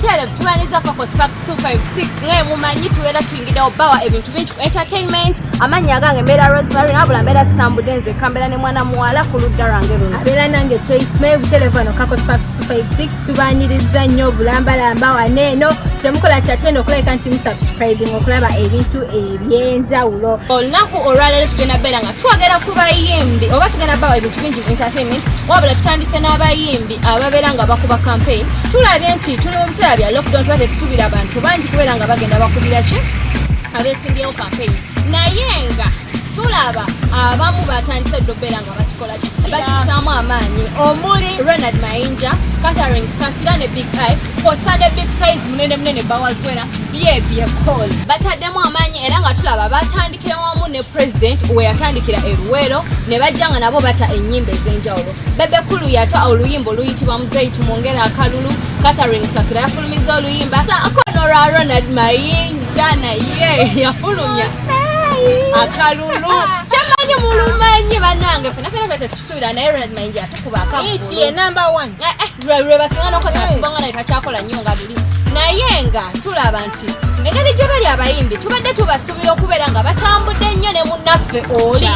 Tele tubaniza Focus Facts 256 nge mumanyi tuwera tuyingira obawa ebintu bingi ku entertainment amanya gange Mera Rosemary nabula Mera Stambudenze kambera ne mwana muwala ku ludda lwange luno abera nange Trace Mave telephone Focus Facts 256 tubaniriza nnyo bulambalamba waneeno temukola kyatendo okuleka nti subscribing okulaba ebintu ebyenjawulo olunaku olwaleero tugenda beera nga twagera ku bayimbi oba tugenda bawa ebintu bingi ku entertainment wabula tutandise n'abayimbi ababeera nga bakuba campaign tulabye nti tuli mu biseera bya lockdown tuba tetusuubira abantu bangi kubeera nga bagenda bakubira ki abeesimbyewo campaign naye nga tulaba abamu batandise ddo beera nga bakikola ki bakisaamu amaanyi omuli Ronald Mayinja Catherine Sansira ne Big Eye postade big size munene bawazwera byebyekola bataddemu amaanyi era nga tulaba batandikira wamu ne president we yatandikira eruwero ne bajjanga nabo bata ennyimba ez'enjawulo Bebe kulu yatwa oluyimba oluyitibwa Muzeyi tumwongera akalulu Catherine Sansira yafulumiza oluyimba akonora Ronald Mayinja naye yafulumya akalulu chamanyi mulumanyi banange fena tetusubira naye Ronald Mayinja atukuba akabu iti ye number 1 lwe basinga nokosa kubanga naye takyakola nnyo nga luli naye nga tulaba nti engeri gye bali abayimbi tubadde tubasuubira okubeera nga batambudde nnyo ne munnaffe oli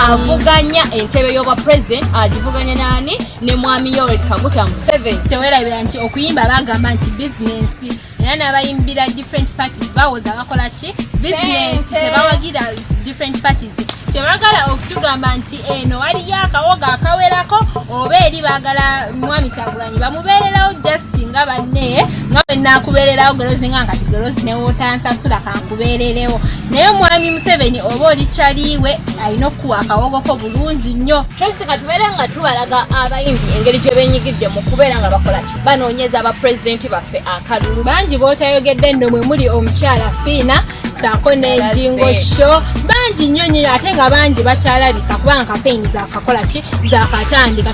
avuganya entebe y'obwa president agivuganya nani ne mwami Yoweri Kaguta Museveni tewerabira nti okuyimba bagamba nti business era n'abayimbira different parties bawoza bakola ki business tebawagira different parties kyebagala okutugamba nti eno waliyo akawoga akawerako oba eri bagala mwami Kyagulanyi bamubeererawo just nga banne nga benaakubeererawo gerozi nga kati gerozi newotansasula kankubeererewo naye mwami Museveni oba oli kyaliwe alina okuwa akawogoko bulungi nnyo Tracy katubeera nga tubalaga abayimbi engeri gye beenyigidde mu kubeera nga bakola ki banoonyeza abapulezidenti baffe akalulu bangi bootayogedde nno mwe muli omukyala Fiina saako n'enjingo show bangi nnyo ate nga bangi bakyalabika kubanga campaign zaakakola ki zaakatandika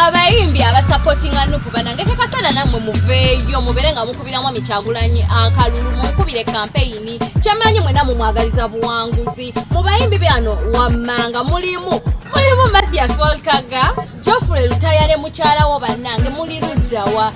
abayimbi abasupportinga Nupu banange tekasala namwe muveeyo mubeere nga mukubiramu Mwami Kyagulanyi akalulu mukubire campaign kyamanyi mwena mumwagaliza buwanguzi mu bayimbi byano wammanga mulimu Mathias Walkaga Geoffrey Lutayale mukyalawo bannange muli luddawa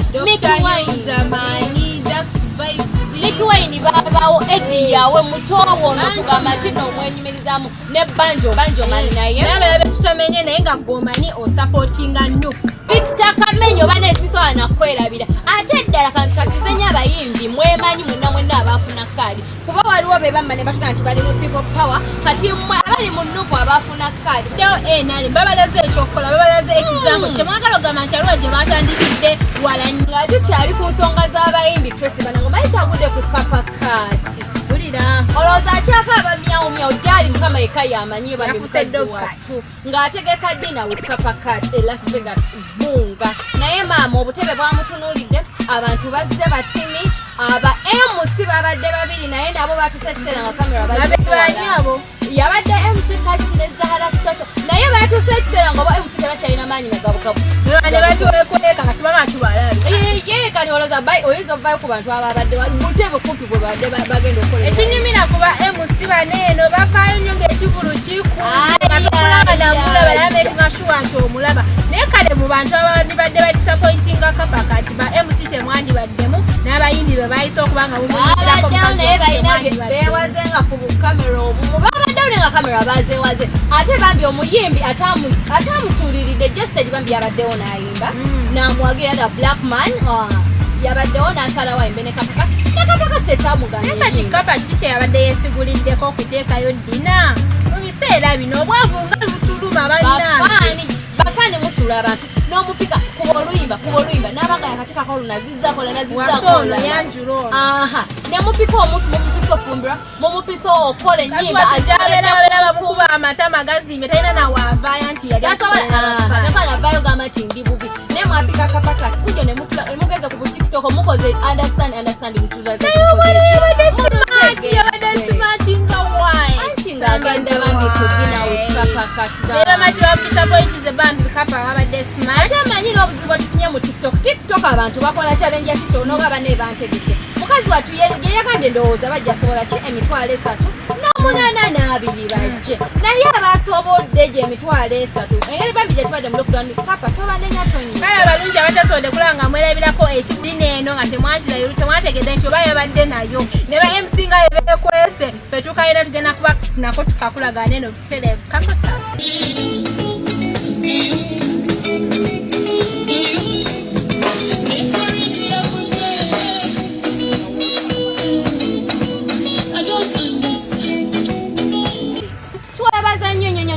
Nick Wayne babawo Eddie yawe mutowo ono tugamba nti n'omwenyumirizamu ne banjo mali naye nabalabe kitamenye naye nga gwomanyi osupportinga Nupu Victor Kamenyo banesiso anakwerabira ate eddala kanzikatirize nnyo abayimbi mwemanyi mwenna abafuna kaadi kuba waliwo be bamma ne batuga nti bali mu people power kati mmwe abali mu Nupu abafuna kaadi deo nali babalaze ekyokukola babalaze example kyemwagala ogamba nti aliwo gye batandikidde wala nga tukyali ku nsonga z'abayimbi Tracy banango bayikyagudde ku kapakaati bulira olowooza akyaka abamyawumyawo gyali mukama yekka yamanyi bamusedde watu ng'ategeka dina with kapakaati e Las Vegas bunga naye maama obutebe bwamutunuulidde abantu bazze batini aba MC babadde babiri naye nabo batuse ekiseera nga kamera bazibanyabo yabadde MC Kati ne Zahara Toto naye batuse ekiseera nga oba MC tebakyalina maanyi magabugabu ne batuwekweka kati baba tubalabi ye kani olowooza oyinza ovayo ku bantu ababadde butebe kumpi bwe babadde bagenda okukola ekinyumira kuba MC baneeno bafaayo nnyo ng'ekivulu kikuulaba balamekinga shuwa nti omulaba naye kale mu bantu abandibadde badisappointinga kapakati ba MC temwandibaddemu n'abayimbi be bayise okubanga mumuyirako naye balina beewazenga ku bukamera obumu babaddewo ne nga kamera bazeewaze ate bambi omuyimbi atamusuuliridde jestage bambi yabaddewo n'ayimba n'amwagira the black man yabaddewo n'asalawo ayimbe ne kapakati tekyamuganya kati kapaki kye yabadde yeesiguliddeko okuteekayo dina mu biseera bino obwavu nga lutuluma bannange bafaani musuula abantu n'omupika kuba oluyimba n'abanga yakatekako olunazizzaako ne mupika omuntu mumupisa ofumbira mumupisa okola ennyimba ajabeera bamukuba amata magazimbe talina nawaavaayo nti yaliasobola navaayo gamba nti ndi bubi naye mwapika kapakati kujo nemugeze ku butiktok mukoze understand mutulaze ngagenda bambi kugina wekapakati era machi bamudisappointi ze bambi kapa babadde smart ate amanyi n'obuzibu tufunye mu tiktok abantu bakola challenge ya tiktok n'oba bane bantegeke mukazi watu yagambye ndowooza bajja sobola ki emitwalo 3 munana n'abiri bajje naye abasobodde gye emitwalo 3 engeri bambi gye tubadde mu lockdown papa tobadde nyatonyi kale abalungi abatasobodde kulanga mwerabirako ekidini eno nga temwagira temwategedde nti oba yabadde nayo ne ba MC nga bekwese fe tukayina tugenda kuba nako tukakulagana eno tutere kakosas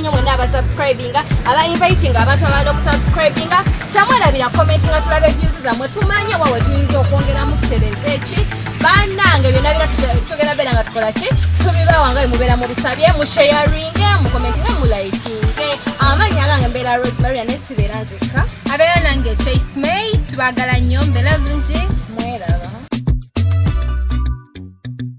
nnyo mwenna abasubscribinga aba-invitinga abantu abalala okusubscribinga tamwerabira comment nga tulabe views zammwe tumanye wawe tuyinza okwongeramu tutereze eki bannange byonna bina tugenda beera nga tukola ki tubibawanga mubeera mubisabye musharinge mukomentinge mulaikinge amanya gange mbeera Rosemary anesibeera nzekka abeera nange Trace May tubagala nnyo mbeera bulungi mweraba